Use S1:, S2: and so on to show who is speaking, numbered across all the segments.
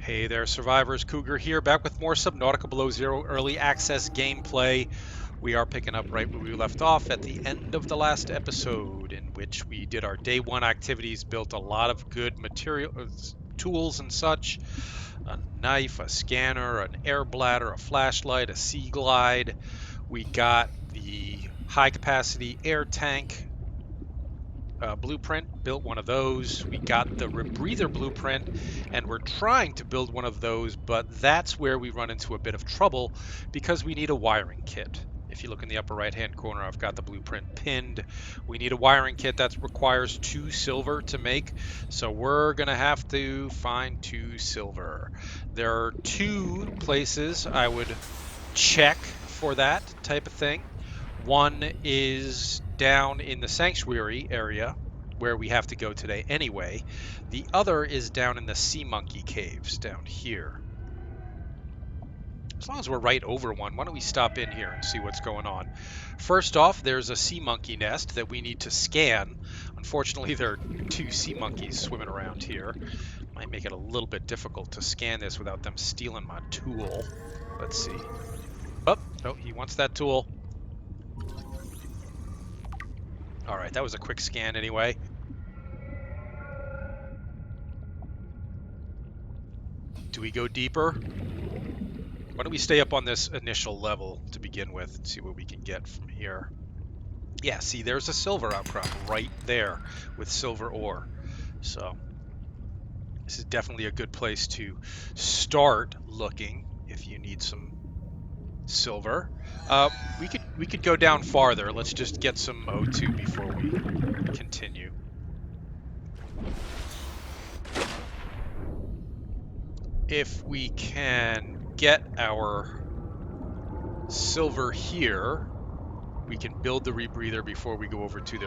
S1: Hey there, survivors. Cougar here, back with more Subnautica Below Zero early access gameplay. We are picking up right where we left off at the end of the last episode, in which we did our day one activities, built a lot of good material, tools and such. A knife, a scanner, an air bladder, a flashlight, a sea glide. We got the high capacity air tank blueprint, built one of those. We got the rebreather blueprint, and we're trying to build one of those, but that's where we run into a bit of trouble because we need a wiring kit. If you look in the upper right hand corner, I've got the blueprint pinned. We need a wiring kit that requires 2 silver to make, so we're going to have to find 2 silver. There are 2 places I would check for that type of thing. One is down in the sanctuary area where we have to go today anyway. The other is down in the sea monkey caves down here. As long as we're right over one, why don't we stop in here and see what's going on. First off, there's a sea monkey nest that we need to scan. Unfortunately, there are 2 sea monkeys swimming around here. Might make it a little bit difficult to scan this without them stealing my tool. Let's see. Oh, he wants that tool. Alright, that was a quick scan anyway. Do we go deeper? Why don't we stay up on this initial level to begin with and see what we can get from here. Yeah, see, there's a silver outcrop right there with silver ore. So this is definitely a good place to start looking if you need some silver. We could go down farther. Let's just get some O2 before we continue. If we can get our silver here, we can build the rebreather before we go over to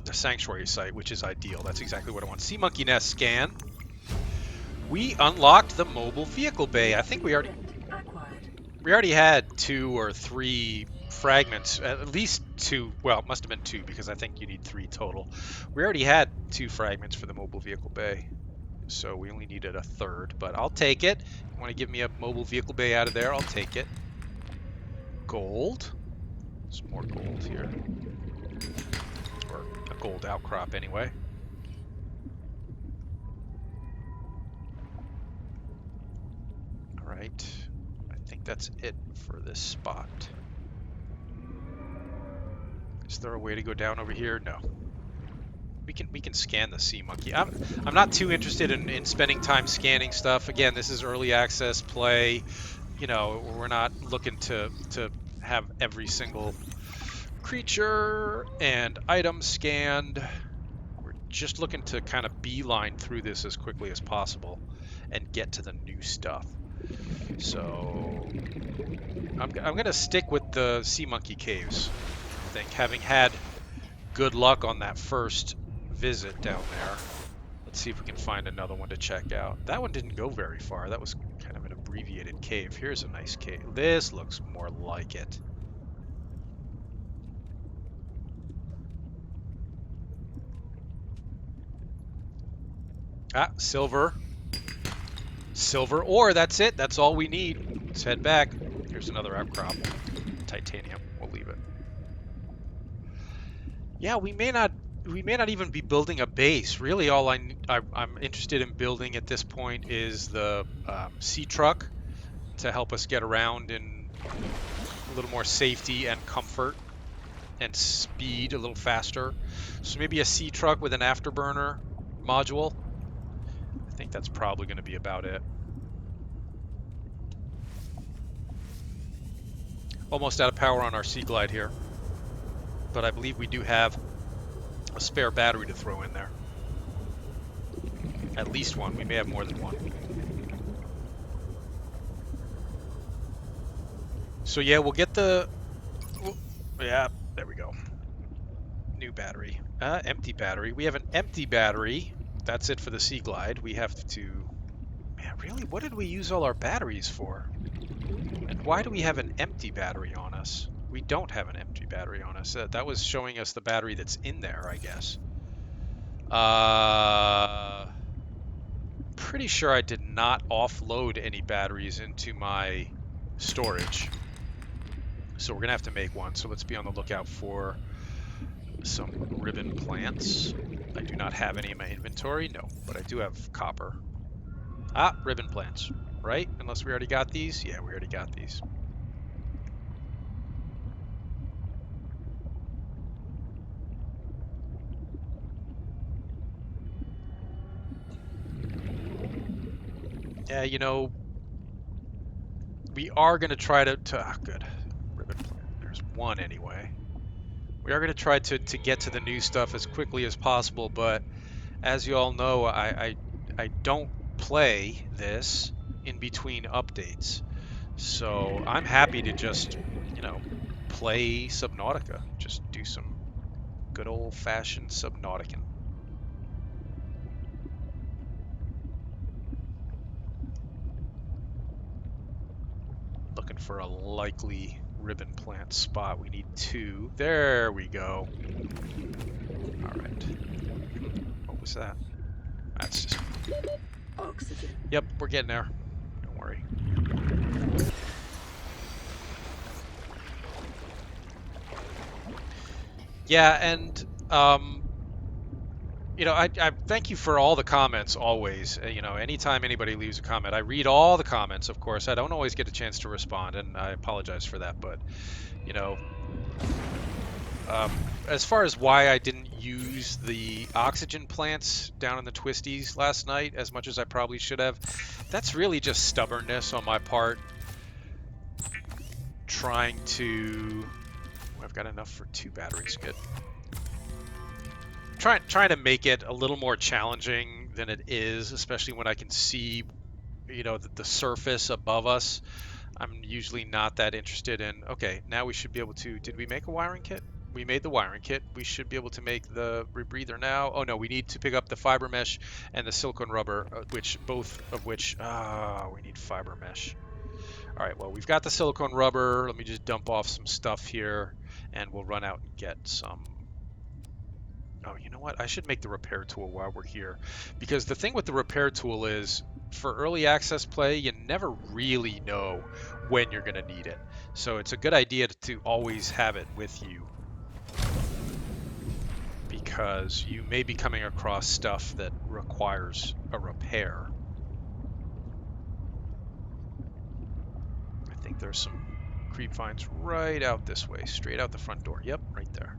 S1: the sanctuary site, which is ideal. That's exactly what I want. Sea monkey nest scan. We unlocked the mobile vehicle bay. I think we already had 2 or 3 fragments, at least 2. Well, it must have been 2 because I think you need 3 total. We already had 2 fragments for the mobile vehicle bay, so we only needed a 3rd, but I'll take it. You want to give me a mobile vehicle bay out of there? I'll take it. Gold. Some more gold here. Or a gold outcrop anyway. Alright. I think that's it for this spot. Is there a way to go down over here? No. We can scan the sea monkey. I'm not too interested in spending time scanning stuff. Again, this is early access play. You know, we're not looking to have every single creature and item scanned. We're just looking to kind of beeline through this as quickly as possible and get to the new stuff. So I'm gonna stick with the sea monkey caves, I think, having had good luck on that first visit down there. Let's see if we can find another one to check out. That one didn't go very far. That was kind of an abbreviated cave. Here's a nice cave. This looks more like it. Ah, silver. Silver ore, that's it. That's all we need. Let's head back. Here's another outcrop. Titanium. We'll leave it. Yeah, we may not even be building a base. Really, all I'm interested in building at this point is the Seatruck to help us get around in a little more safety and comfort and speed, a little faster. So maybe a Seatruck with an afterburner module. I think that's probably going to be about it. Almost out of power on our Sea Glide here, but I believe we do have a spare battery to throw in there. At least one. We may have more than one. So yeah, we'll get the... Yeah, there we go. New battery. Empty battery. We have an empty battery. That's it for the Sea Glide. We have to... Man, really? What did we use all our batteries for? And why do we have an empty battery on us? We don't have an empty battery on us. That was showing us the battery that's in there, I guess. pretty sure I did not offload any batteries into my storage. So we're going to have to make one. So let's be on the lookout for some ribbon plants. I do not have any in my inventory. No, but I do have copper. Ah, ribbon plants. Right? Unless we already got these? Yeah, we already got these. Yeah, you know, we are going to try to good. Ribbon plant. There's one anyway. We are going to try to get to the new stuff as quickly as possible, but as you all know, I don't play this in between updates. So I'm happy to just, you know, play Subnautica. Just do some good old-fashioned Subnautican. Looking for a likely ribbon plant spot. We need 2. There we go. All right. What was that? That's just...
S2: Oxygen.
S1: Yep, we're getting there. Don't worry. Yeah, and you know, I thank you for all the comments always. You know, anytime anybody leaves a comment, I read all the comments, of course. I don't always get a chance to respond, and I apologize for that. But, you know, as far as why I didn't use the oxygen plants down in the twisties last night as much as I probably should have, that's really just stubbornness on my part. Trying to... I've got enough for 2 batteries, good. Trying to make it a little more challenging than it is, especially when I can see, you know, the surface above us. I'm usually not that interested in, okay, now we should be able to, did we make a wiring kit? We made the wiring kit. We should be able to make the rebreather now. Oh no, we need to pick up the fiber mesh and the silicone rubber, which both of which, we need fiber mesh. All right, well, we've got the silicone rubber. Let me just dump off some stuff here and we'll run out and get some. Oh, you know what? I should make the repair tool while we're here. Because the thing with the repair tool is, for early access play, you never really know when you're going to need it. So it's a good idea to always have it with you. Because you may be coming across stuff that requires a repair. I think there's some creep vines right out this way, straight out the front door. Yep, right there.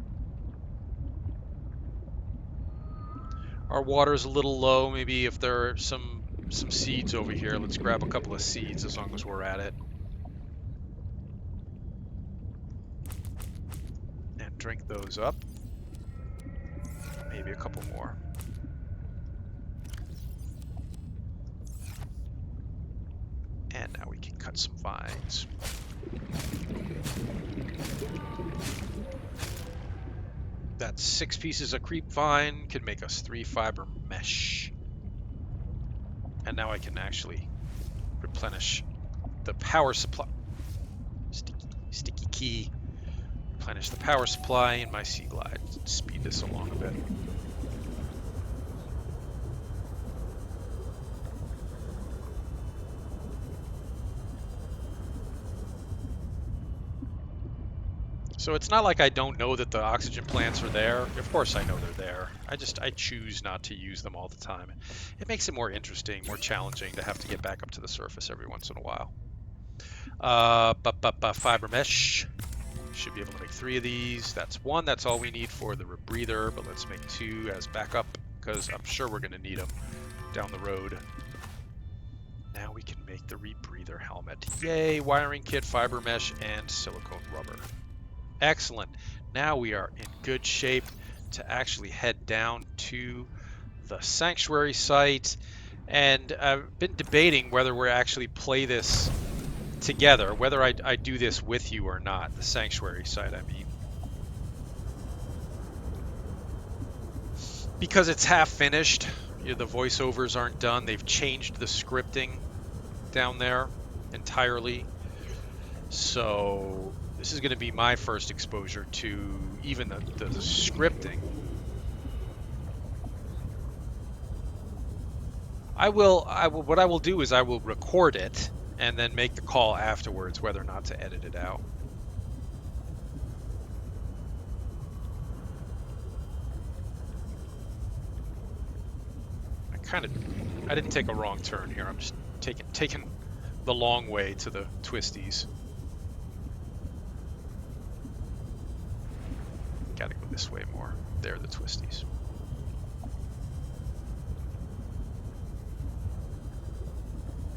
S1: Our water's a little low. Maybe if there are some seeds over here, let's grab a couple of seeds as long as we're at it. And drink those up. Maybe a couple more. And now we can cut some vines. That's 6 pieces of creep vine, can make us 3 fiber mesh. And now I can actually replenish the power supply. Sticky key. Replenish the power supply in my Sea Glide. Speed this along a bit. So it's not like I don't know that the oxygen plants are there. Of course I know they're there. I choose not to use them all the time. It makes it more interesting, more challenging to have to get back up to the surface every once in a while. Fiber mesh. Should be able to make 3 of these. That's 1. That's all we need for the rebreather, but let's make 2 as backup because I'm sure we're going to need them down the road. Now we can make the rebreather helmet. Yay! Wiring kit, fiber mesh, and silicone rubber. Excellent. Now we are in good shape to actually head down to the sanctuary site. And I've been debating whether we're actually play this together, whether I do this with you or not. The sanctuary site, I mean. Because it's half finished, you know, the voiceovers aren't done. They've changed the scripting down there entirely. So this is going to be my first exposure to even the scripting. What I will do is I will record it and then make the call afterwards, whether or not to edit it out. I didn't take a wrong turn here. I'm just taking the long way to the twisties. Gotta go this way more. There, the twisties.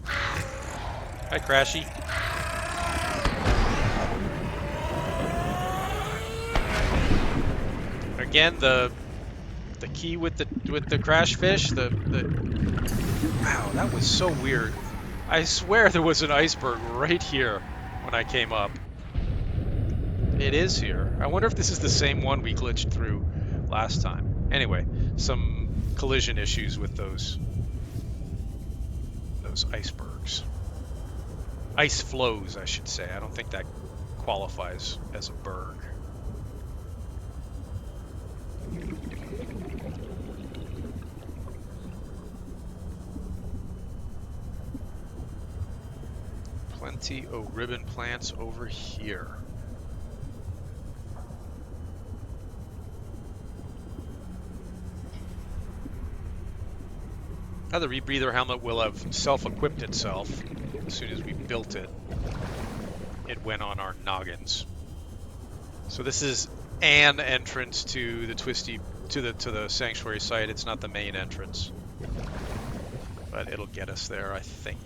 S1: Hi, Crashy. Again, the key with the crash fish. Wow, that was so weird. I swear there was an iceberg right here when I came up. It is here. I wonder if this is the same one we glitched through last time. Anyway, some collision issues with those icebergs. Ice flows, I should say. I don't think that qualifies as a berg. Plenty of ribbon plants over here. Now the rebreather helmet will have self-equipped itself as soon as we built it. It went on our noggins. So this is an entrance to the to the sanctuary site. It's not the main entrance, but it'll get us there, I think.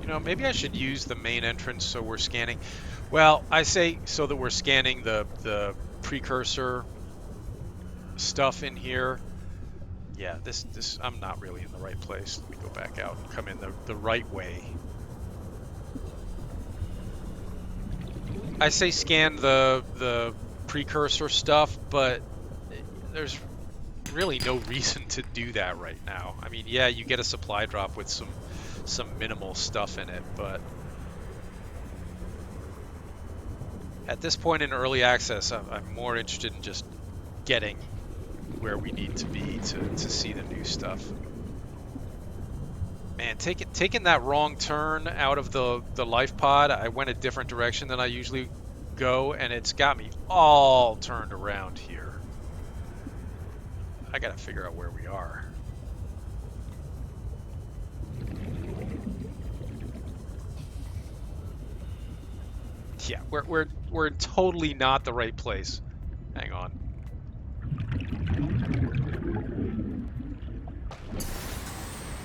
S1: You know, maybe I should use the main entrance so we're scanning. Well, I say so that we're scanning the precursor stuff in here. Yeah, this I'm not really in the right place. Let me go back out and come in the right way. I say scan the precursor stuff, but there's really no reason to do that right now. I mean, yeah, you get a supply drop with some minimal stuff in it, but at this point in early access, I'm more interested in just getting where we need to be to see the new stuff. Man, taking that wrong turn out of the life pod, I went a different direction than I usually go, and it's got me all turned around here. I gotta figure out where we are. Yeah, we're totally not the right place. Hang on.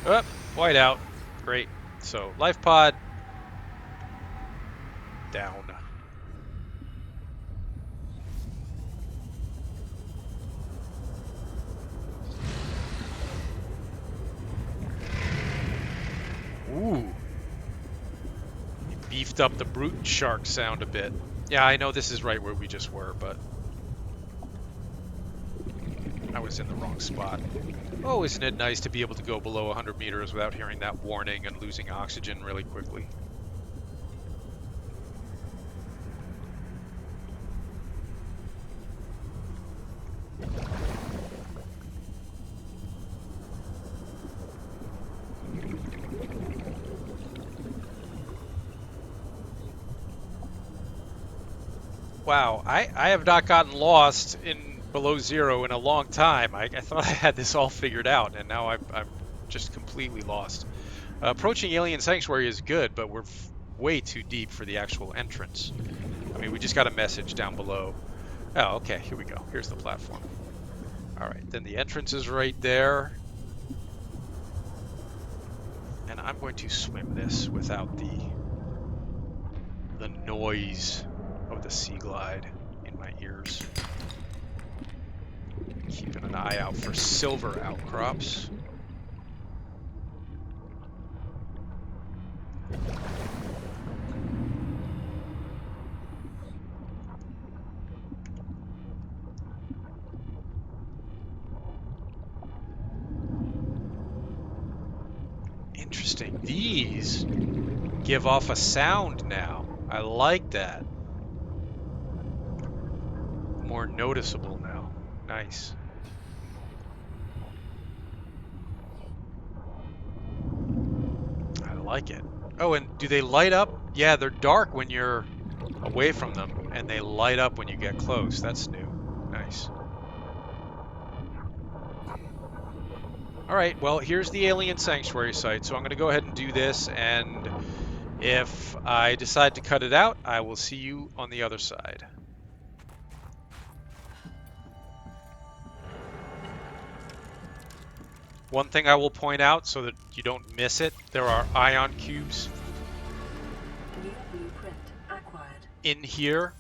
S1: Oh, white out. Great. So life pod down. Ooh. You beefed up the brute shark sound a bit. Yeah, I know this is right where we just were, but I was in the wrong spot. Oh, isn't it nice to be able to go below 100 meters without hearing that warning and losing oxygen really quickly? Wow, I have not gotten lost in below zero in a long time. I thought I had this all figured out, and now I'm just completely lost. Approaching Alien Sanctuary is good, but we're way too deep for the actual entrance. I mean, we just got a message down below. Oh, okay, here we go. Here's the platform. All right, then the entrance is right there. And I'm going to swim this without the noise of the sea glide in my ears. Keeping an eye out for silver outcrops. Interesting. These give off a sound now. I like that. More noticeable now. Nice. I like it. Oh, and do they light up? Yeah, they're dark when you're away from them, and they light up when you get close. That's new. Nice. All right, well, here's the alien sanctuary site, so I'm going to go ahead and do this, and if I decide to cut it out, I will see you on the other side. One thing I will point out so that you don't miss it, there are ion cubes
S2: New blueprint acquired.
S1: in here,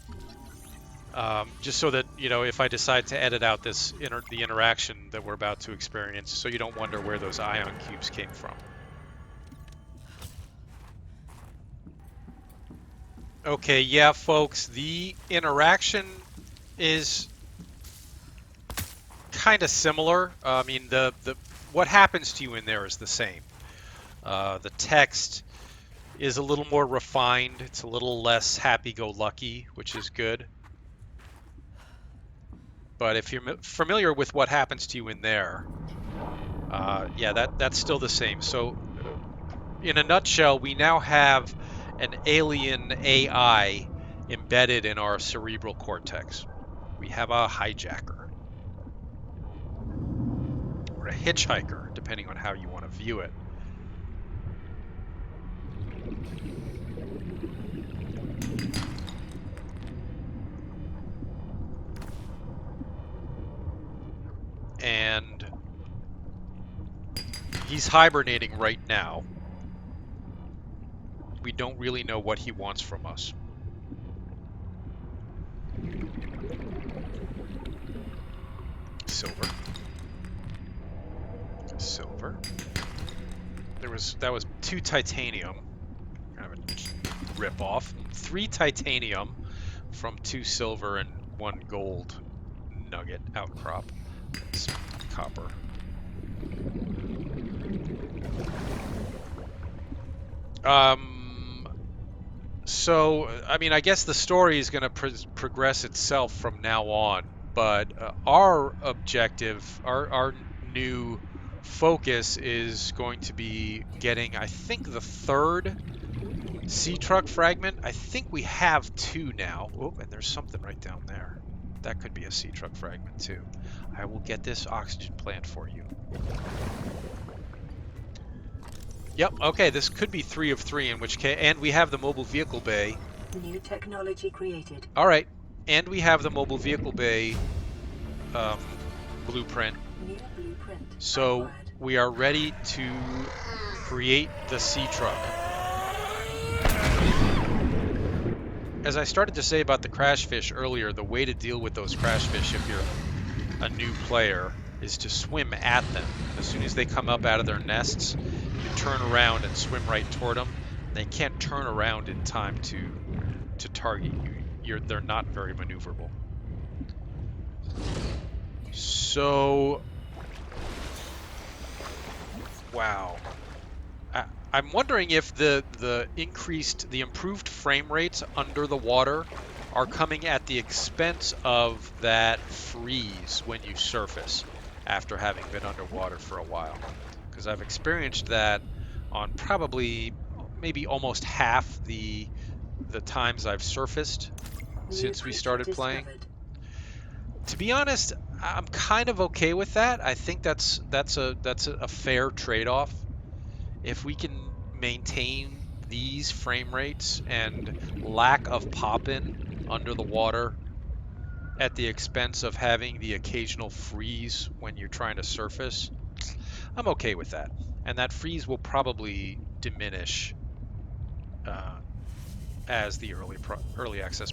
S1: just so that, you know, if I decide to edit out the interaction that we're about to experience, so you don't wonder where those ion cubes came from. Okay, yeah, folks, the interaction is kind of similar. I mean, the what happens to you in there is the same. The text is a little more refined. It's a little less happy-go-lucky, which is good. But if you're familiar with what happens to you in there, yeah, that's still the same. So, in a nutshell, we now have an alien AI embedded in our cerebral cortex. We have a hijacker, or a hitchhiker, depending on how you want to view it. And he's hibernating right now. We don't really know what he wants from us. Silver. Silver. That was 2 titanium. Kind of a rip off. 3 titanium from 2 silver and 1 gold nugget outcrop. It's copper. So, I mean, I guess the story is going to progress itself from now on, but our objective, our new focus is going to be getting, I think, the 3rd Seatruck fragment. I think we have 2 now. Oh, and there's something right down there. That could be a Seatruck fragment too. I will get this oxygen plant for you. Yep, okay, this could be 3 of 3, in which case, and we have the mobile vehicle bay.
S2: New technology created.
S1: All right, and we have the mobile vehicle bay blueprint.
S2: New blueprint
S1: So
S2: acquired.
S1: we are ready to create the Seatruck. As I started to say about the crash fish earlier, the way to deal with those crash fish if you're a new player is to swim at them. As soon as they come up out of their nests, you turn around and swim right toward them. They can't turn around in time to target you. They're not very maneuverable. So, wow. I'm wondering if the improved frame rates under the water are coming at the expense of that freeze when you surface after having been underwater for a while. Because I've experienced that on probably maybe almost half the times I've surfaced since we started playing. To be honest, I'm kind of okay with that. I think that's a fair trade-off. If we can maintain these frame rates and lack of pop-in under the water at the expense of having the occasional freeze when you're trying to surface, I'm okay with that. And that freeze will probably diminish as the early access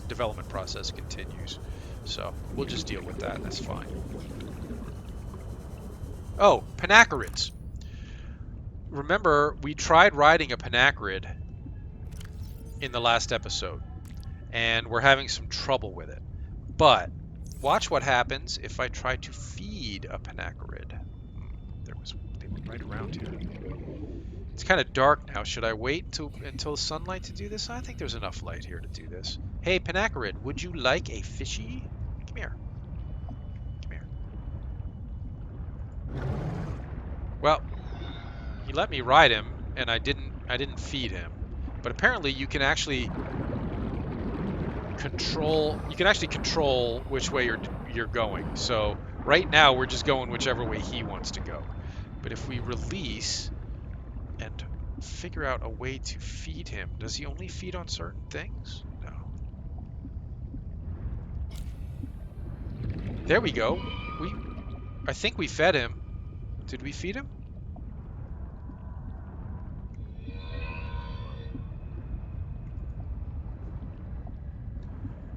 S1: development process continues. So we'll just deal with that. That's fine. Oh, panacarids. Remember, we tried riding a panacarid in the last episode, and we're having some trouble with it. But watch what happens if I try to feed a panacarid. They were right around here. It's kind of dark now. Should I wait until sunlight to do this? I think there's enough light here to do this. Hey, panacarid, would you like a fishy? Come here. Well, he let me ride him, and I didn't feed him. But apparently you can actually control which way you're going. So right now we're just going whichever way he wants to go. But if we release and figure out a way to feed him, does he only feed on certain things? No. There we go. I think we fed him. Did we feed him?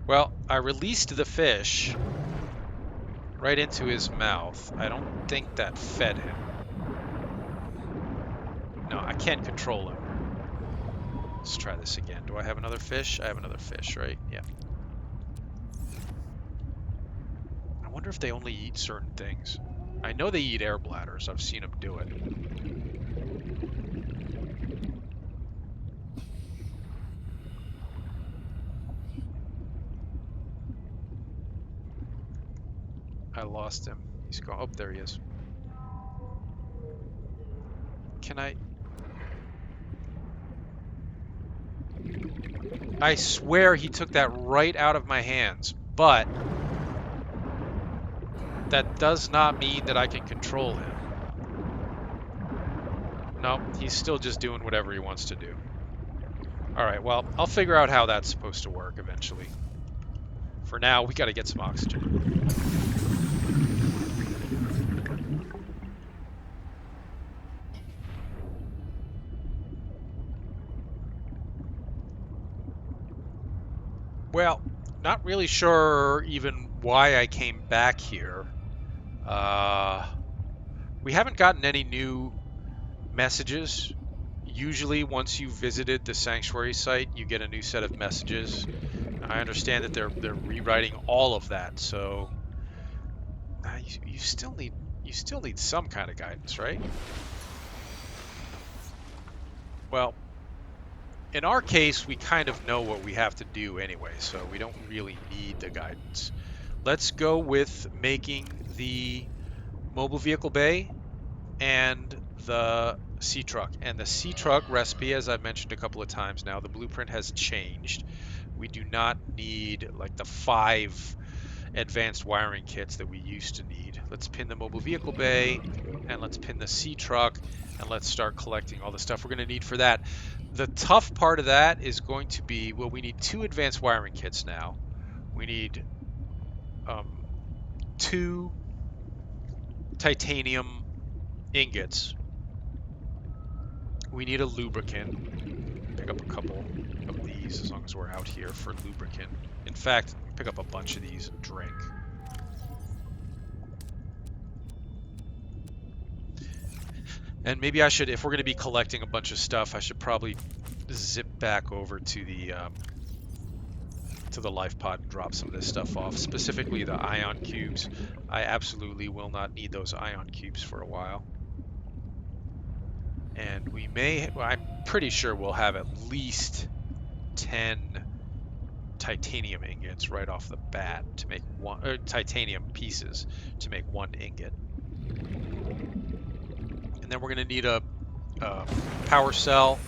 S1: Well, I released the fish right into his mouth. I don't think that fed him. No, I can't control him. Let's try this again. Do I have another fish? I have another fish, right? Yeah. I wonder if they only eat certain things. I know they eat air bladders. I've seen them do it. I lost him. He's gone. Oh, there he is. Can I... I swear he took that right out of my hands, but that does not mean that I can control him. No, he's still just doing whatever he wants to do. Alright, well, I'll figure out how that's supposed to work eventually. For now, we gotta get some oxygen. Well, not really sure even why I came back here. We haven't gotten any new messages. Usually, once you've visited the sanctuary site, you get a new set of messages. I understand that they're rewriting all of that, so you still need some kind of guidance, right? Well, in our case, we kind of know what we have to do anyway, so we don't really need the guidance. Let's go with making the mobile vehicle bay and the Seatruck. And the Seatruck recipe, as I've mentioned a couple of times now, the blueprint has changed. We do not need like the 5 advanced wiring kits that we used to need. Let's pin the mobile vehicle bay, and let's pin the Seatruck, and let's start collecting all the stuff we're going to need for that. The tough part of that is going to be, well, we need 2 advanced wiring kits now. We need 2 titanium ingots. We need a lubricant. Pick up a couple of these as long as we're out here for lubricant. In fact, pick up a bunch of these and drink. And maybe I should, if we're going to be collecting a bunch of stuff, I should probably zip back over to the life pod and drop some of this stuff off. Specifically the ion cubes. I absolutely will not need those ion cubes for a while. And we may, well, I'm pretty sure we'll have at least 10 titanium ingots right off the bat to make one, or titanium pieces to make 1 ingot. And then we're going to need a power cell.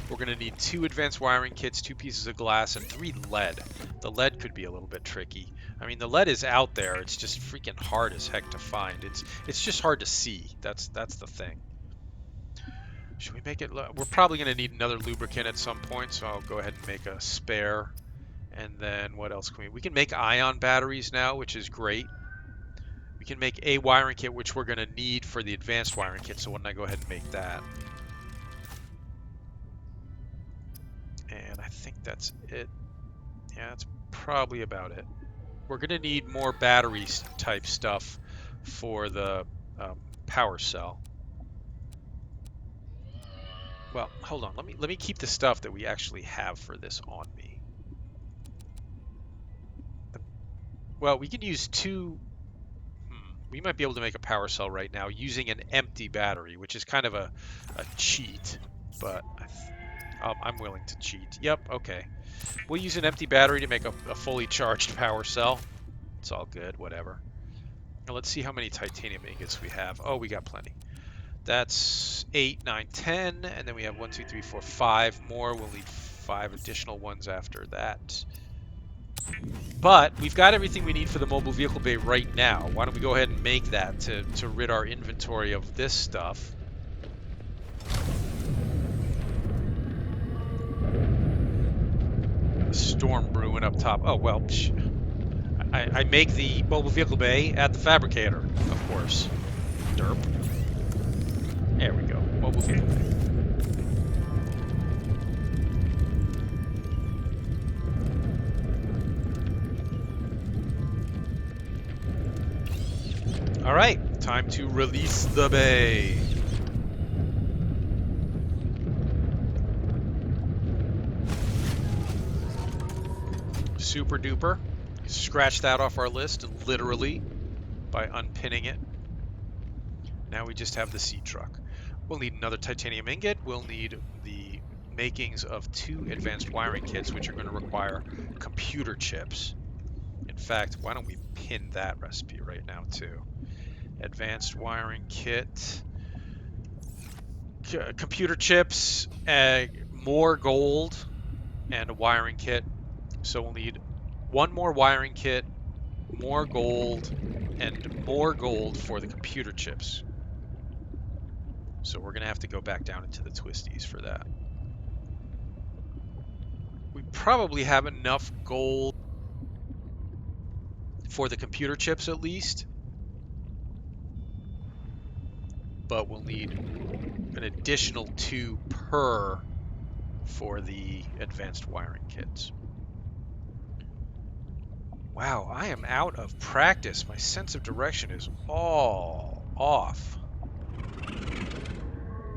S1: We're going to need 2 advanced wiring kits, 2 pieces of glass, and 3 lead. The lead could be a little bit tricky. I mean, the lead is out there. It's just freaking hard as heck to find. It's just hard to see. That's the thing. Should we make it? We're probably going to need another lubricant at some point, so I'll go ahead and make a spare. And then what else can we? We can make ion batteries now, which is great. We can make a wiring kit, which we're going to need for the advanced wiring kit. So why don't I go ahead and make that? And I think that's it. Yeah, that's probably about it. We're going to need more batteries type stuff for the power cell. Well, hold on. Let me keep the stuff that we actually have for this on me. Well, we can use 2. We might be able to make a power cell right now using an empty battery, which is kind of a cheat, but I'm willing to cheat. Yep, okay. We'll use an empty battery to make a fully charged power cell. It's all good, whatever. Now let's see how many titanium ingots we have. Oh, we got plenty. That's 8, 9, 10, and then we have 1, 2, 3, 4, 5 more. We'll need 5 additional ones after that. But we've got everything we need for the mobile vehicle bay right now. Why don't we go ahead and make that to rid our inventory of this stuff. Storm brewing up top. Oh, well, I make the mobile vehicle bay at the fabricator, of course. Derp. There we go. Mobile vehicle bay. All right, time to release the bay. Super duper. Scratch that off our list, literally, by unpinning it. Now we just have the Seatruck. We'll need another titanium ingot. We'll need the makings of 2 advanced wiring kits, which are going to require computer chips. In fact, why don't we pin that recipe right now, too? Advanced wiring kit. Computer chips, more gold, and a wiring kit. So we'll need 1 more wiring kit, more gold, and more gold for the computer chips. So we're going to have to go back down into the twisties for that. We probably have enough gold for the computer chips at least, but we'll need an additional 2 per for the advanced wiring kits. Wow, I am out of practice. My sense of direction is all off.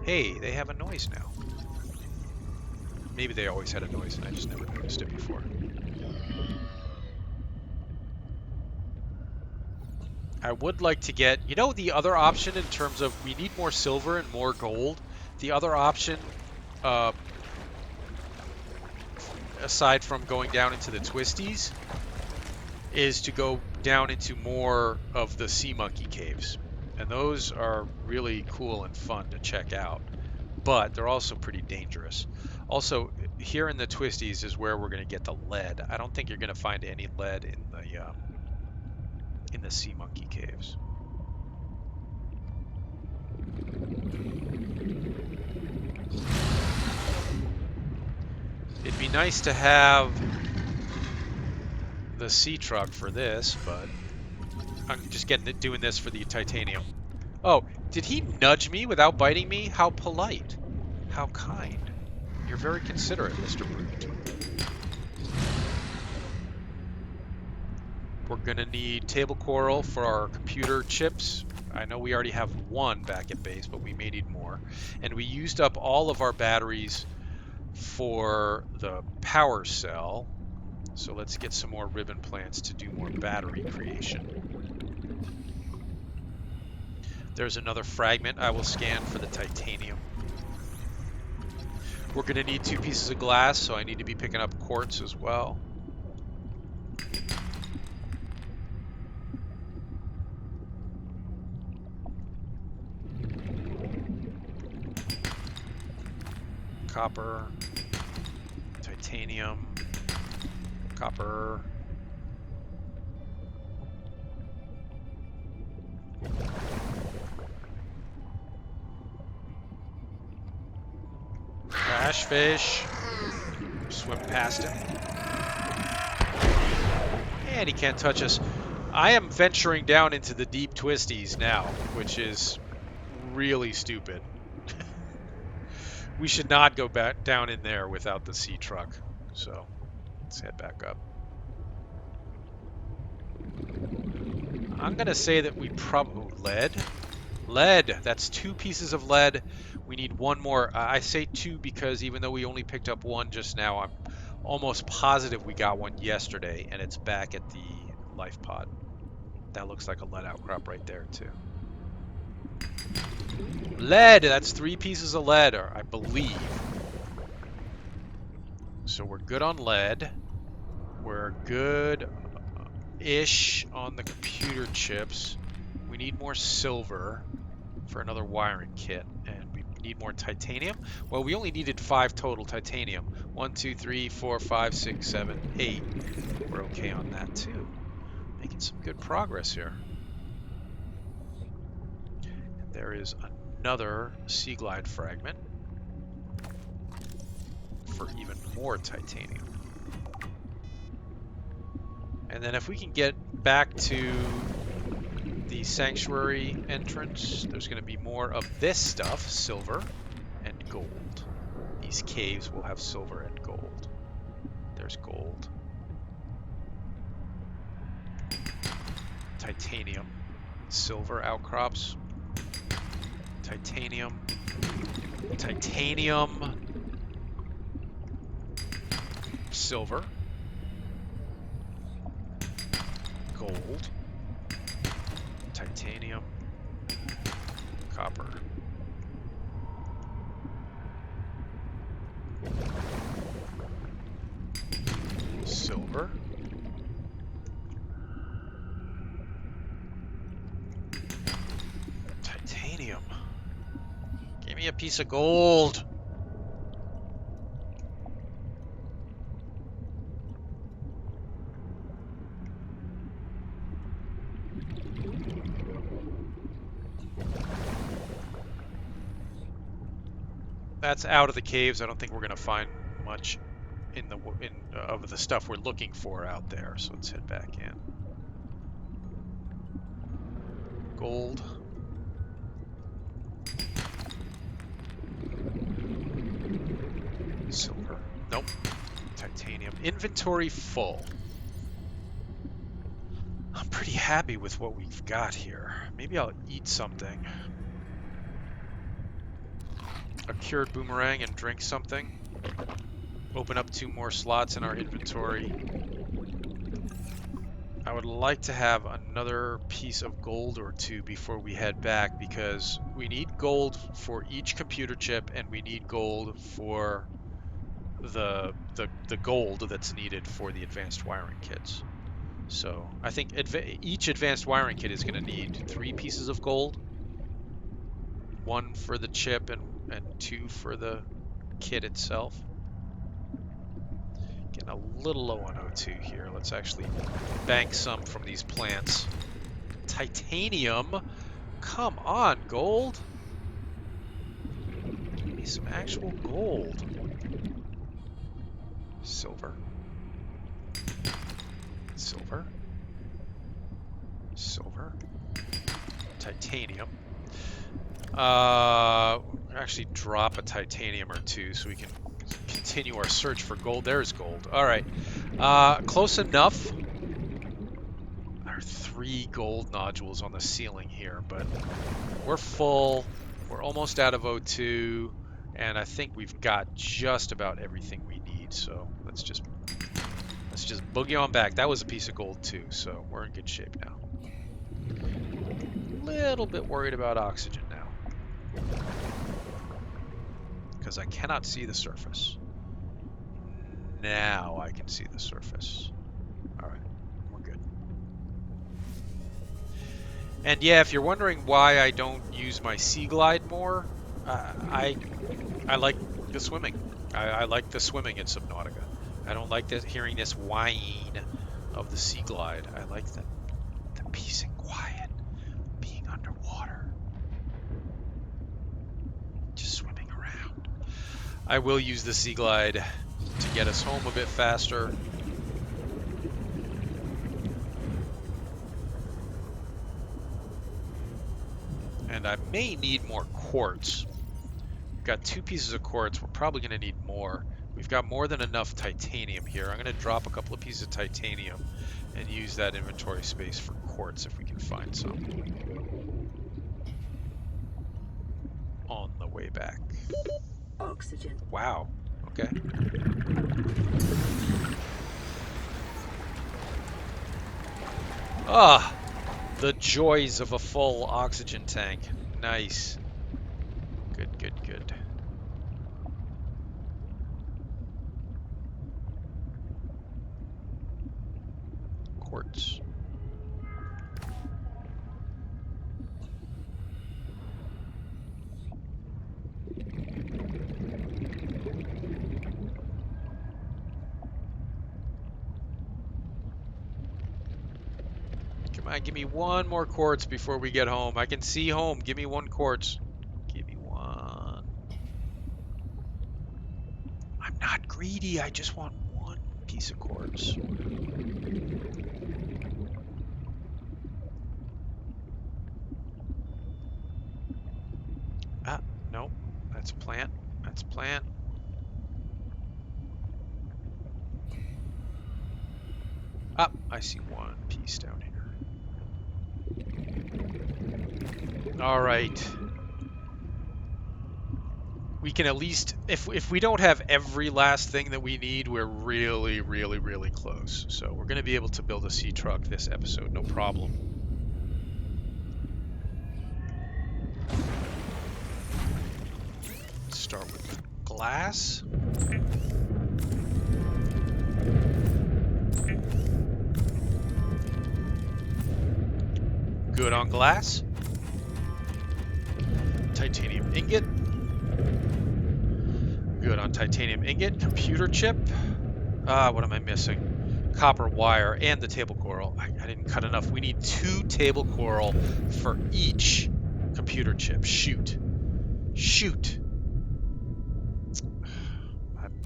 S1: Hey, they have a noise now. Maybe they always had a noise and I just never noticed it before. I would like to get, you know, the other option in terms of we need more silver and more gold. The other option, aside from going down into the twisties, is to go down into more of the sea monkey caves. And those are really cool and fun to check out, but they're also pretty dangerous. Also, here in the twisties is where we're going to get the lead. I don't think you're going to find any lead in the sea monkey caves. It'd be nice to have the Seatruck for this, but I'm just doing this for the titanium. Oh, did he nudge me without biting me? How polite. How kind. You're very considerate, Mr. Brute. We're gonna need table coral for our computer chips. I know we already have 1 back at base, but we may need more. And we used up all of our batteries for the power cell. So let's get some more ribbon plants to do more battery creation. There's another fragment I will scan for the titanium. We're going to need 2 pieces of glass, so I need to be picking up quartz as well. Copper, titanium, copper. Trash fish. Swim past him. And he can't touch us. I am venturing down into the deep twisties now, which is really stupid. We should not go back down in there without the Seatruck. So let's head back up. I'm going to say that we probably... lead? Lead! That's 2 pieces of lead. We need 1 more. I say 2 because even though we only picked up 1 just now, I'm almost positive we got 1 yesterday, and it's back at the life pod. That looks like a lead outcrop right there, too. Lead! That's 3 pieces of lead, I believe. So we're good on lead. We're good-ish on the computer chips. We need more silver for another wiring kit, and we need more titanium. Well, we only needed 5 total titanium. 1, 2, 3, 4, 5, 6, 7, 8. We're okay on that too. Making some good progress here. And there is another Sea Glide fragment for even more titanium. And then if we can get back to the sanctuary entrance, there's going to be more of this stuff, silver and gold. These caves will have silver and gold. There's gold. Titanium. Silver outcrops. Titanium. Titanium. Silver. Gold. Titanium. Copper. Silver. Titanium. Give me a piece of gold. That's out of the caves. I don't think we're going to find much of the stuff we're looking for out there. So let's head back in. Gold. Silver. Nope. Titanium. Inventory full. I'm pretty happy with what we've got here. Maybe I'll eat something. A cured boomerang and drink something. Open up 2 more slots in our inventory. I would like to have another piece of gold or 2 before we head back, because we need gold for each computer chip and we need gold for the gold that's needed for the advanced wiring kits. So I think each advanced wiring kit is going to need 3 pieces of gold. 1 for the chip and 2 for the kit itself. Getting a little low on O2 here. Let's actually bank some from these plants. Titanium? Come on, gold. Give me some actual gold. Silver. Silver. Silver. Titanium. Actually drop a titanium or 2 so we can continue our search for gold. There's gold. All right. Close enough. There are 3 gold nodules on the ceiling here, but we're full. We're almost out of O2, and I think we've got just about everything we need. So let's just boogie on back. That was a piece of gold too, so we're in good shape now. Little bit worried about oxygen now, because I cannot see the surface. Now I can see the surface. All right, we're good. And yeah, if you're wondering why I don't use my Sea Glide more, I like the swimming. I like the swimming in Subnautica. I don't like hearing this whine of the Sea Glide. I like the peace and quiet, being underwater, just swimming around. I will use the Sea Glide to get us home a bit faster. And I may need more quartz. We've got 2 pieces of quartz. We're probably going to need more. We've got more than enough titanium here. I'm going to drop a couple of pieces of titanium and use that inventory space for quartz if we can find some on the way back.
S2: Oxygen.
S1: Wow. Okay. Ah, the joys of a full oxygen tank. Nice. Good, good, good. Quartz. Come on, give me one more quartz before we get home. I can see home. Give me one quartz. Give me one. I'm not greedy. I just want one piece of quartz. Ah, no. That's a plant. That's a plant. Ah, I see one piece down here. All right. We can at least, if we don't have every last thing that we need, we're really, really, really close. So we're going to be able to build a Seatruck this episode, no problem. Let's start with glass. Good on glass. Titanium ingot. Good on titanium ingot. Computer chip. What am I missing? Copper wire and the table coral. I didn't cut enough. We need 2 table coral for each computer chip. Shoot. Shoot.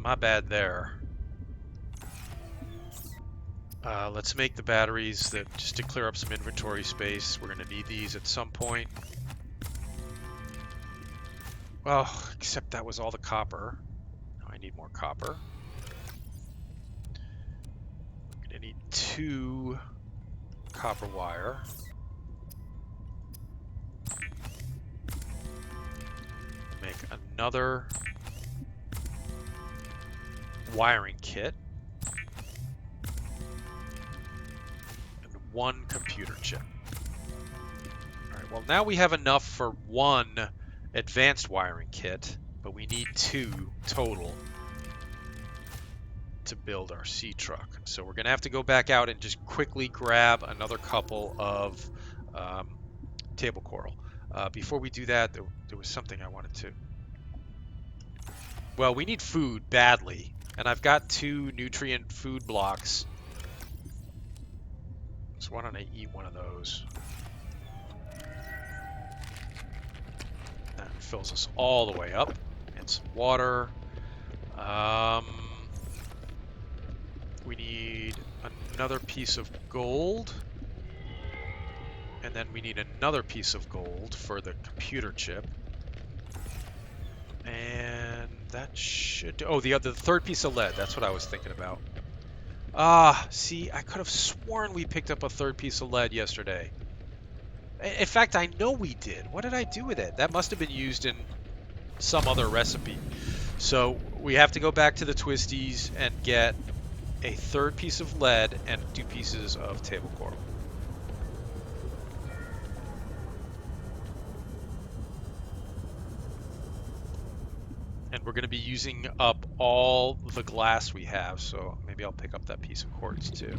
S1: My bad there. Let's make the batteries that just to clear up some inventory space. We're going to need these at some point. Oh, except that was all the copper. Now I need more copper. We're going to need 2 copper wire. Make another wiring kit. And 1 computer chip. Alright, well now we have enough for 1 advanced wiring kit, but we need 2 total to build our Seatruck. So we're going to have to go back out and just quickly grab another couple of table coral. Before we do that, there was something I wanted to... Well, we need food badly, and I've got 2 nutrient food blocks. So why don't I eat one of those? That fills us all the way up. And some water. We need another piece of gold. And then we need another piece of gold for the computer chip. And that should... Oh, the 3rd piece of lead. That's what I was thinking about. See, I could have sworn we picked up a 3rd piece of lead yesterday. In fact, I know we did. What did I do with it? That must have been used in some other recipe. So we have to go back to the twisties and get a 3rd piece of lead and 2 pieces of table coral. And we're going to be using up all the glass we have, so maybe I'll pick up that piece of quartz too.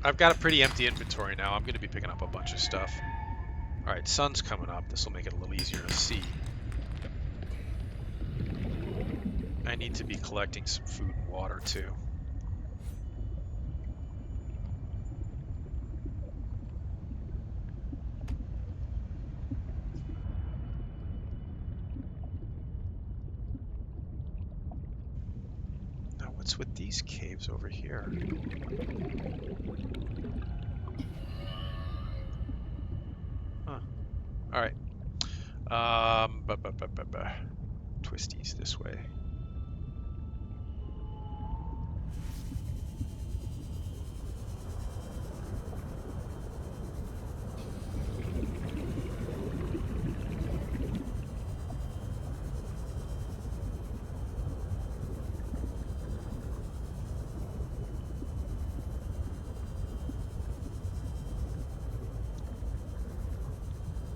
S1: I've got a pretty empty inventory now. I'm going to be picking up a bunch of stuff. Alright, sun's coming up. This will make it a little easier to see. I need to be collecting some food and water too. Now what's with these caves over here? Huh. Alright. Twisties this way.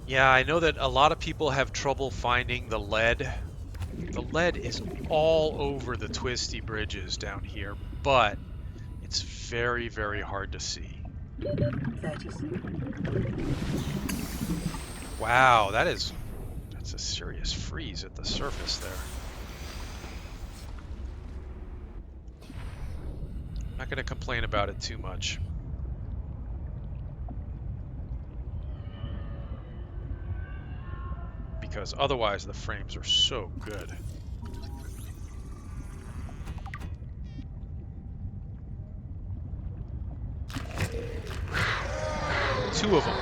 S1: Yeah, I know that a lot of people have trouble finding the lead. The lead is all over the twisty bridges down here, but it's very, very hard to see.
S2: 30 seconds.
S1: Wow, that That's a serious freeze at the surface there. I'm not going to complain about it too much. Because otherwise the frames are so good. Two of them.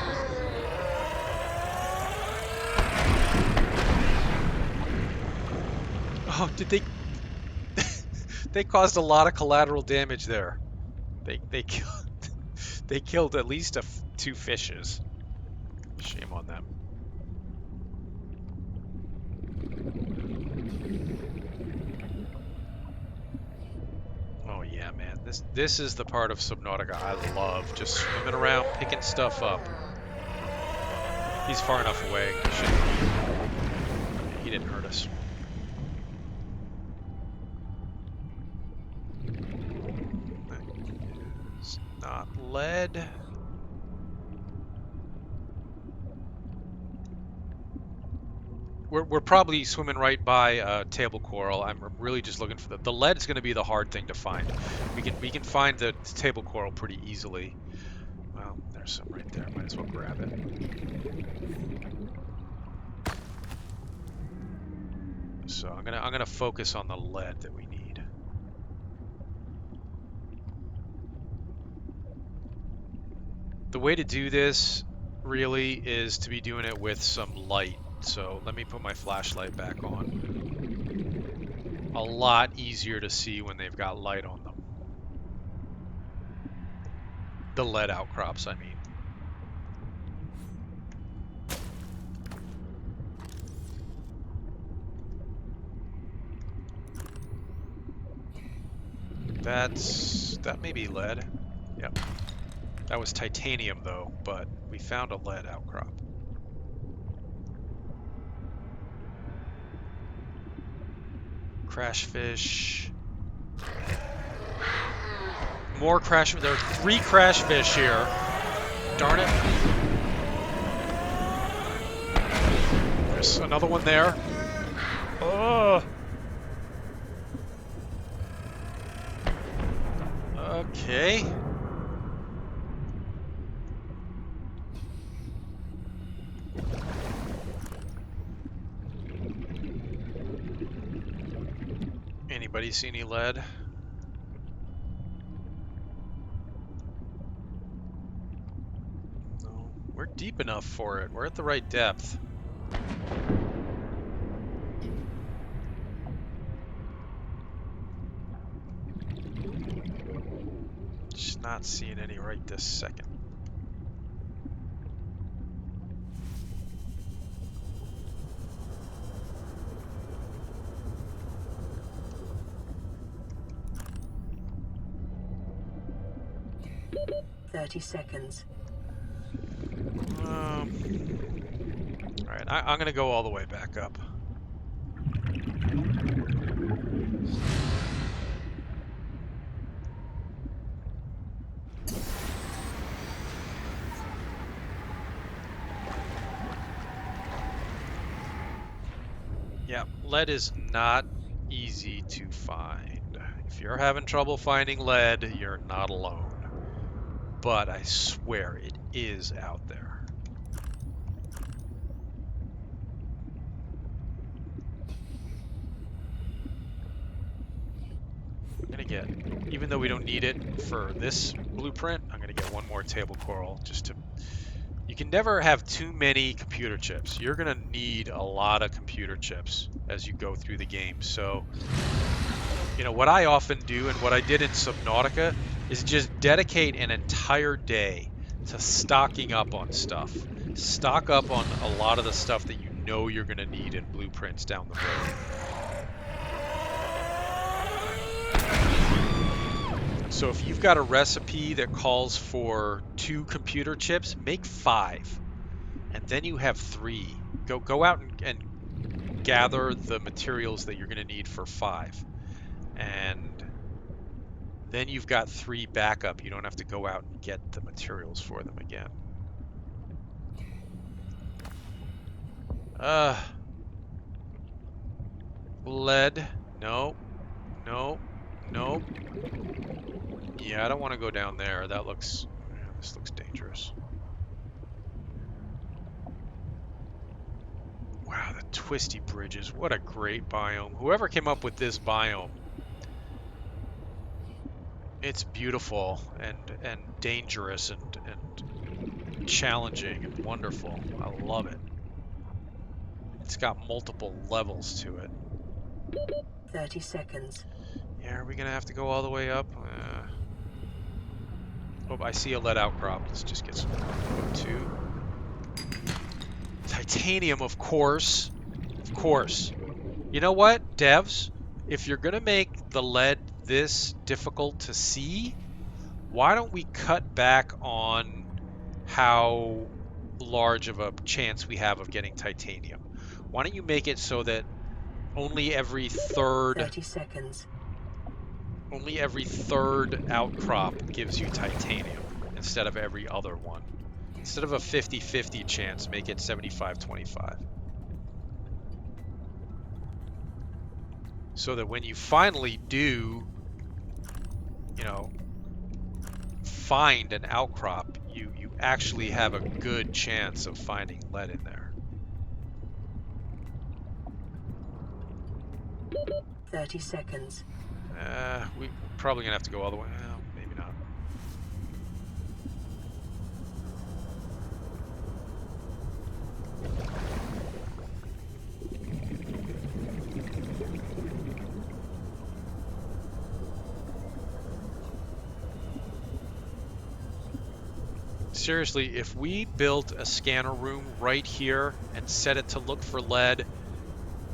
S1: Oh, did they... They caused a lot of collateral damage there. They killed, they killed at least two fishes. Shame on them. Oh yeah, man. This is the part of Subnautica I love. Just swimming around, picking stuff up. He's far enough away. He didn't hurt us. That is not lead. We're probably swimming right by table coral. I'm really just looking for the lead is going to be the hard thing to find. We can find the table coral pretty easily. Well, there's some right there. Might as well grab it. So I'm gonna focus on the lead that we need. The way to do this really is to be doing it with some light. So let me put my flashlight back on. A lot easier to see when they've got light on them. The lead outcrops, I mean. That may be lead. Yep. That was titanium though, but we found a lead outcrop. Crash fish. More crash. There are 3 crash fish here. Darn it. There's another one there. Oh. Okay. Anybody see any lead? No. We're deep enough for it. We're at the right depth. Just not seeing any right this second.
S2: $30.
S1: Alright, I'm gonna go all the way back up. Yeah, lead is not easy to find. If you're having trouble finding lead, you're not alone. But I swear it is out there. I'm gonna get, even though we don't need it for this blueprint, I'm gonna get one more table coral just to... You can never have too many computer chips. You're gonna need a lot of computer chips as you go through the game. So, you know, what I often do and what I did in Subnautica is just dedicate an entire day to stocking up on stuff. Stock up on a lot of the stuff that you know you're gonna need in blueprints down the road. So if you've got a recipe that calls for 2 computer chips, make 5. And then you have 3. Go out and gather the materials that you're going to need for 5. And then you've got 3 backup. You don't have to go out and get the materials for them again. Lead. No. No. No. Yeah, I don't want to go down there. That looks... Yeah, this looks dangerous. Wow, the twisty bridges. What a great biome. Whoever came up with this biome, it's beautiful and dangerous and challenging and wonderful. I love it. It's got multiple levels to it.
S2: 30 seconds.
S1: Yeah, are we gonna have to go all the way up? Oh, I see a lead outcrop. Let's just get some two. Titanium, of course. Of course. You know what, devs? If you're gonna make the lead this difficult to see, why don't we cut back on how large of a chance we have of getting titanium? Why don't you make it so that only every
S2: 30 seconds.
S1: outcrop gives you titanium instead of every other one? Instead of a 50-50 chance, make it 75-25. So that when you finally do, you know, find an outcrop, you actually have a good chance of finding lead in there.
S2: 30 seconds.
S1: We're probably gonna have to go all the way. Well, maybe not. Seriously, if we built a scanner room right here and set it to look for lead,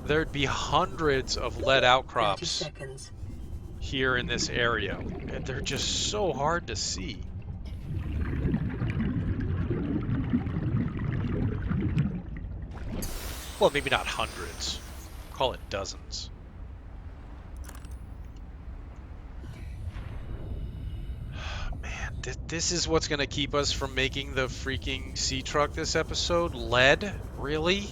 S1: there'd be hundreds of lead
S2: 30
S1: outcrops
S2: seconds.
S1: here in this area. And they're just so hard to see. Well, maybe not hundreds. Call it dozens. Man, this is what's going to keep us from making the freaking Seatruck this episode? Lead? Really?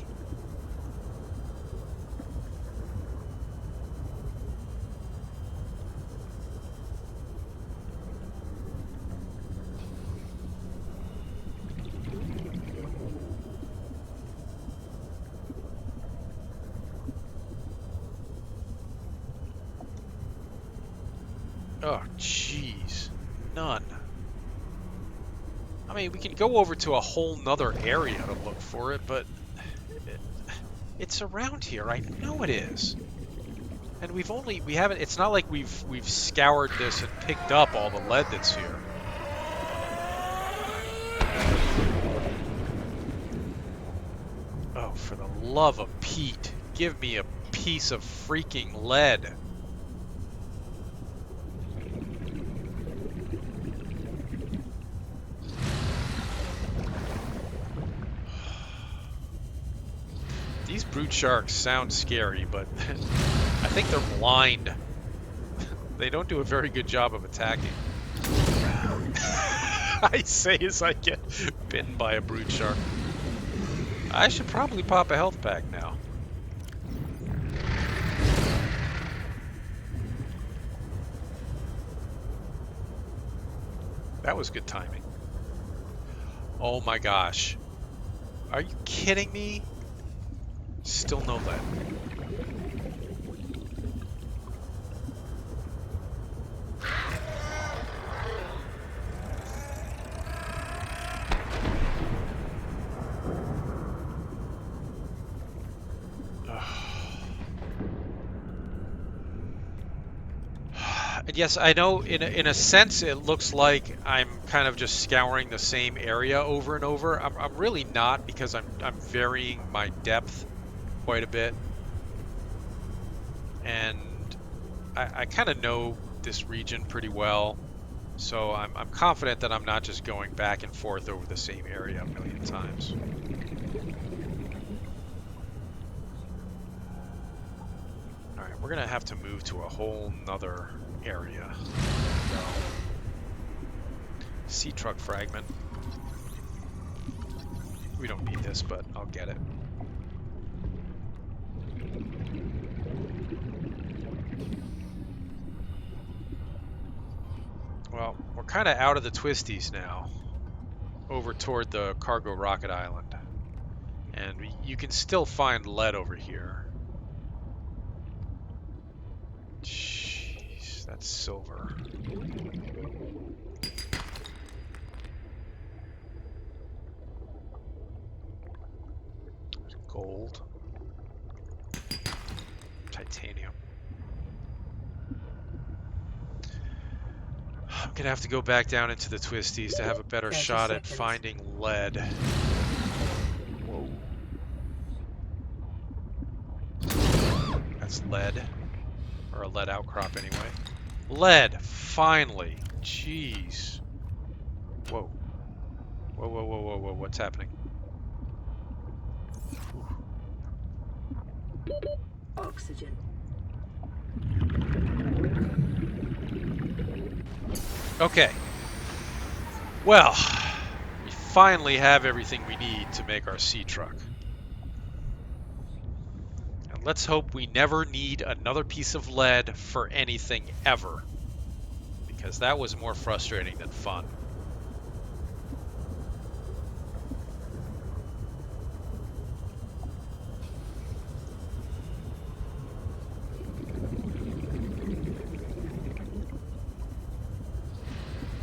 S1: Oh, jeez. None. I mean, we can go over to a whole nother area to look for it, but it's around here. I know it is. And we haven't, it's not like we've scoured this and picked up all the lead that's here. Oh, for the love of Pete, give me a piece of freaking lead. These brute sharks sound scary, but I think they're blind. They don't do a very good job of attacking. I say as I get bitten by a brute shark. I should probably pop a health pack now. That was good timing. Oh my gosh. Are you kidding me? Still no lead. And yes, I know in a sense it looks like I'm kind of just scouring the same area over and over. I'm really not, because I'm varying my depth quite a bit, and I kind of know this region pretty well, so I'm confident that I'm not just going back and forth over the same area a million times. All right, we're gonna have to move to a whole nother area. Seatruck fragment. We don't need this, but I'll get it. kind of out of the twisties now, over toward the cargo rocket island. And you can still find lead over here. Jeez, that's silver. Gold. Titanium. I'm gonna have to go back down into the twisties to have a better
S2: 30
S1: shot at
S2: seconds.
S1: finding lead. Whoa. That's lead. Or a lead outcrop anyway. Lead! Finally! Jeez. Whoa. Whoa, whoa, whoa, whoa, whoa. What's happening?
S2: Oxygen.
S1: Okay. Well, we finally have everything we need to make our Seatruck. And let's hope we never need another piece of lead for anything ever. Because that was more frustrating than fun.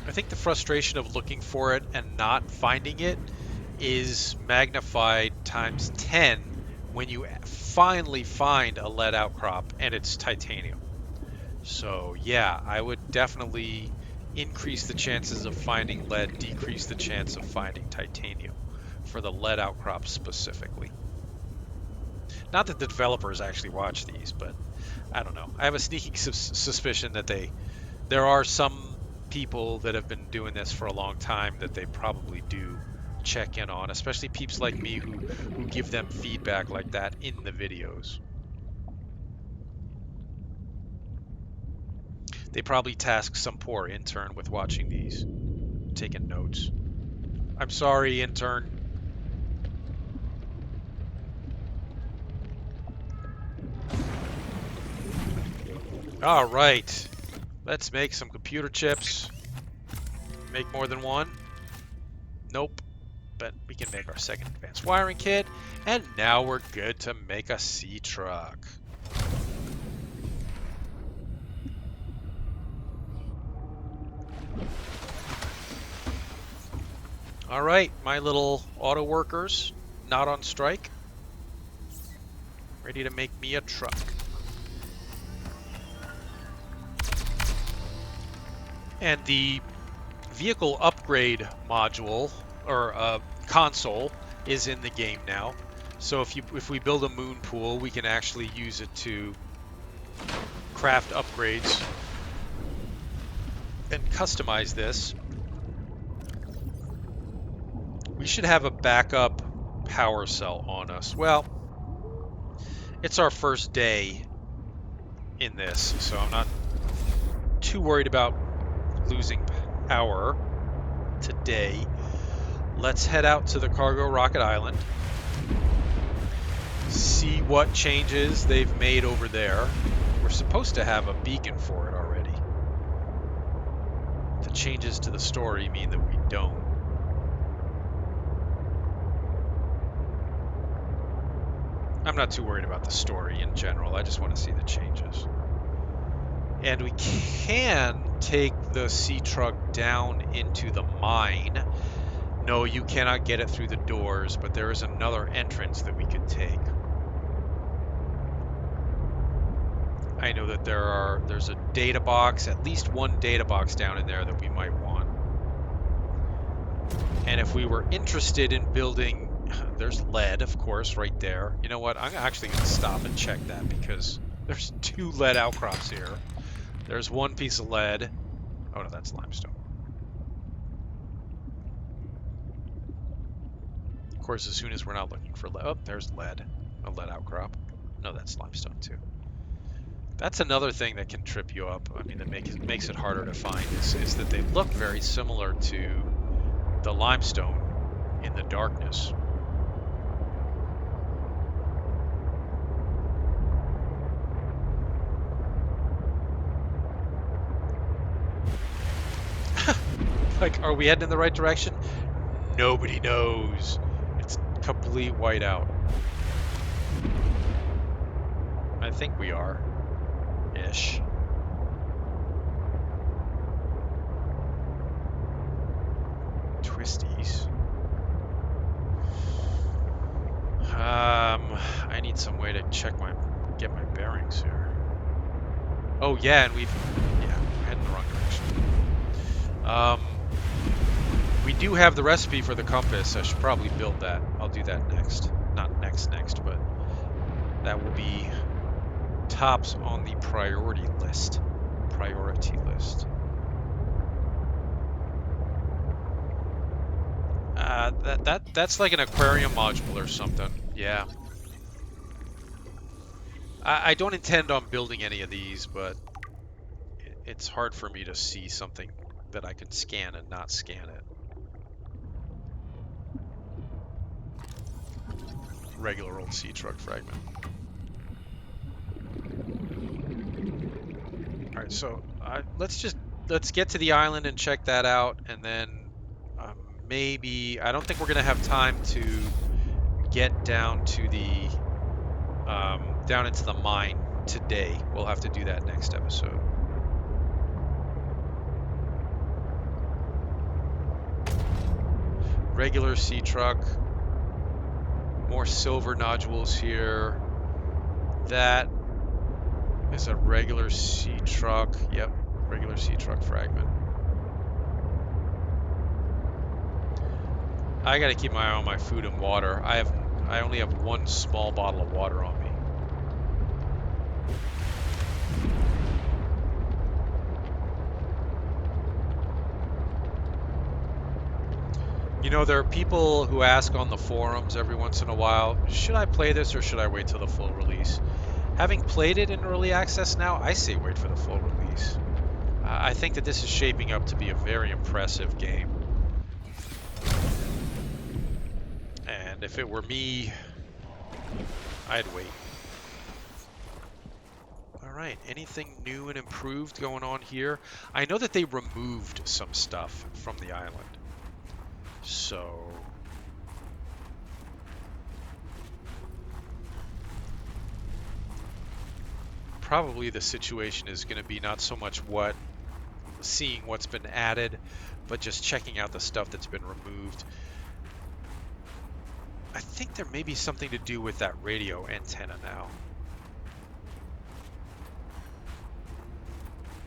S1: I think the frustration of looking for it and not finding it is magnified times 10 when you finally find a lead outcrop and it's titanium. So yeah, I would definitely increase the chances of finding lead, decrease the chance of finding titanium for the lead outcrop specifically. Not that the developers actually watch these, but I don't know. I have a sneaking suspicion that there are some people that have been doing this for a long time that they probably do check in on, especially peeps like me who give them feedback like that in the videos. They probably task some poor intern with watching these, taking notes. I'm sorry, intern. All right, let's make some computer chips. Make more than one? Nope. But we can make our second advanced wiring kit, and now we're good to make a Seatruck. All right, my little auto workers, not on strike, ready to make me a truck. And the vehicle upgrade module, or console, is in the game now. So if we build a moon pool, we can actually use it to craft upgrades and customize this. We should have a backup power cell on us. Well, it's our first day in this, so I'm not too worried about losing power today. Let's head out to the cargo rocket island, see what changes they've made over there. We're supposed to have a beacon for it already. The changes to the story mean that we don't. I'm not too worried about the story in general. I just want to see the changes. And we can take the Seatruck down into the mine. No, you cannot get it through the doors, but there is another entrance that we could take. I know that there's a data box, at least one data box down in there that we might want. And if we were interested in building, there's lead, of course, right there. You know what? I'm actually going to stop and check that because there's 2 lead outcrops here. There's 1 piece of lead. Oh no, that's limestone. Of course, as soon as we're not looking for lead, oh, there's lead, a lead outcrop. No, that's limestone too. That's another thing that can trip you up. I mean, that makes it harder to find is that they look very similar to the limestone in the darkness. Like, are we heading in the right direction? Nobody knows. It's complete whiteout. I think we are. Ish. Twisties. I need some way to get my bearings here. Oh yeah, and we're heading the wrong direction. We do have the recipe for the compass. I should probably build that. I'll do that next. Not next, but that will be tops on the priority list. That's like an aquarium module or something. Yeah. I don't intend on building any of these, but it's hard for me to see something that I can scan and not scan it. Regular old Seatruck fragment. All right, so let's get to the island and check that out, and then maybe I don't think we're gonna have time to get down to the down into the mine today. We'll have to do that next episode. Regular Seatruck. More silver nodules here. That is a regular Seatruck. Yep, regular Seatruck fragment. I gotta keep my eye on my food and water. I only have one small bottle of water on me. You know, there are people who ask on the forums every once in a while, should I play this or should I wait till the full release? Having played it in early access now, I say wait for the full release. I think that this is shaping up to be a very impressive game. And if it were me, I'd wait. All right, anything new and improved going on here? I know that they removed some stuff from the island. So probably the situation is going to be not so much seeing what's been added, but just checking out the stuff that's been removed. I think there may be something to do with that radio antenna now.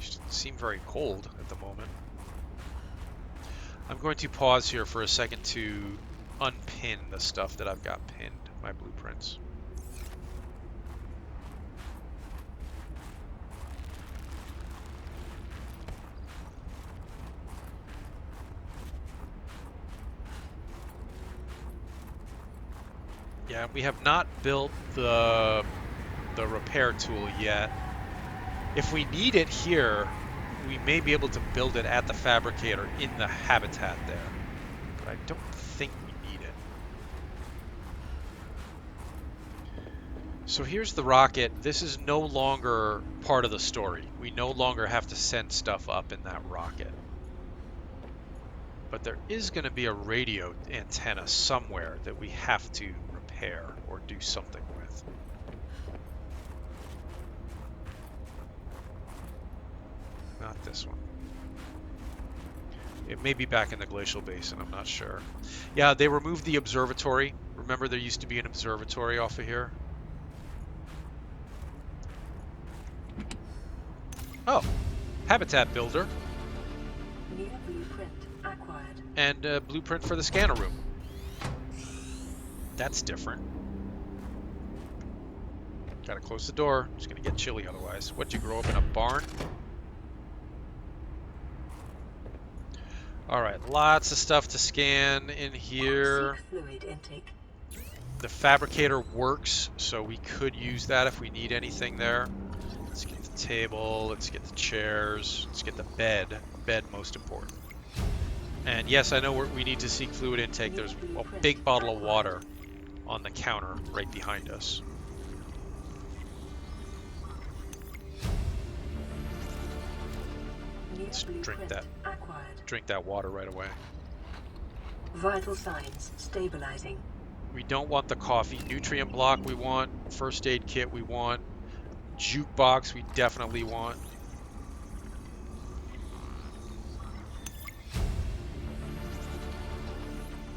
S1: It doesn't seem very cold at the moment. I'm going to pause here for a second to unpin the stuff that I've got pinned, my blueprints. Yeah, we have not built the repair tool yet. If we need it here, we may be able to build it at the fabricator in the habitat there. But I don't think we need it. So here's the rocket. This is no longer part of the story. We no longer have to send stuff up in that rocket. But there is going to be a radio antenna somewhere that we have to repair or do something with. Not this one. It may be back in the glacial basin, I'm not sure. Yeah, they removed the observatory. Remember there used to be an observatory off of here? Oh, habitat builder.
S2: New blueprint acquired.
S1: And a blueprint for the scanner room. That's different. Gotta close the door. It's gonna get chilly otherwise. What'd you grow up in a barn? Alright, lots of stuff to scan in here.
S2: Fluid intake.
S1: The fabricator works, so we could use that if we need anything there. Let's get the table, let's get the chairs, let's get the bed. Bed most important. And yes, I know we need to seek fluid intake. There's a big bottle of water on the counter right behind us.
S2: New
S1: Let's
S2: blueprint acquired.
S1: drink that water right away.
S2: Vital signs stabilizing.
S1: We don't want the coffee. Nutrient block we want. First aid kit we want. Jukebox we definitely want.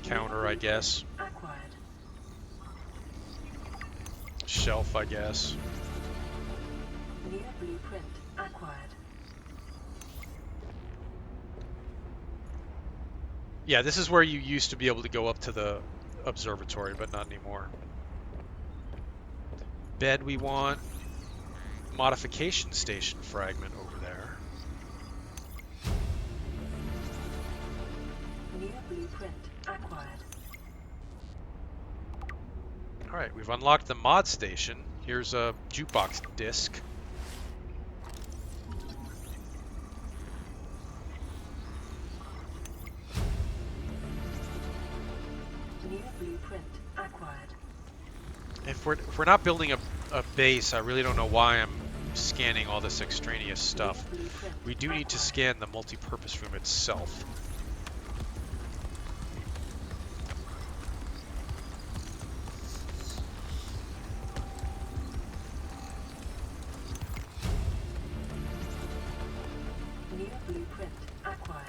S1: Counter, I guess.
S2: Acquired.
S1: Shelf, I guess.
S2: New blueprint acquired.
S1: Yeah, this is where you used to be able to go up to the observatory, but not anymore. Bed we want. Modification station fragment over there.
S2: New blueprint acquired.
S1: Alright, we've unlocked the mod station. Here's a jukebox disc.
S2: New blueprint acquired.
S1: If we're not building a base, I really don't know why I'm scanning all this extraneous stuff. We do need to scan the multi-purpose room itself.
S2: New blueprint acquired.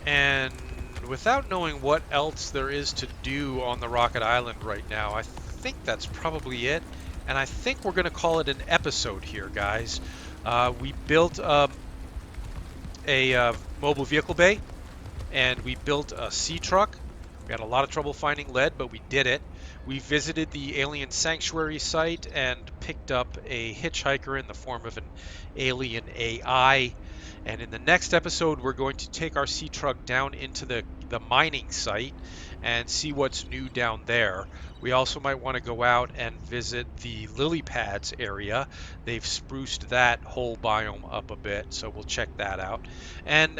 S1: And without knowing what else there is to do on the Rocket Island right now, I think that's probably it. And I think we're going to call it an episode here, guys. We built a mobile vehicle bay, and we built a Seatruck. We had a lot of trouble finding lead, but we did it. We visited the alien sanctuary site and picked up a hitchhiker in the form of an alien AI. And in the next episode, we're going to take our Seatruck down into the mining site and see what's new down there. We also might want to go out and visit the lily pads area. They've spruced that whole biome up a bit, so we'll check that out. And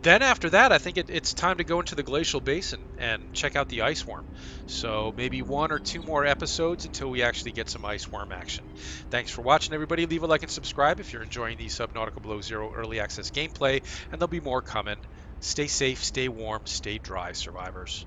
S1: then after that, I think it's time to go into the glacial basin and check out the ice worm. So maybe 1 or 2 more episodes until we actually get some ice worm action. Thanks for watching, everybody. Leave a like and subscribe if you're enjoying the Subnautica Below Zero early access gameplay, and there'll be more coming. Stay safe, stay warm, stay dry, survivors.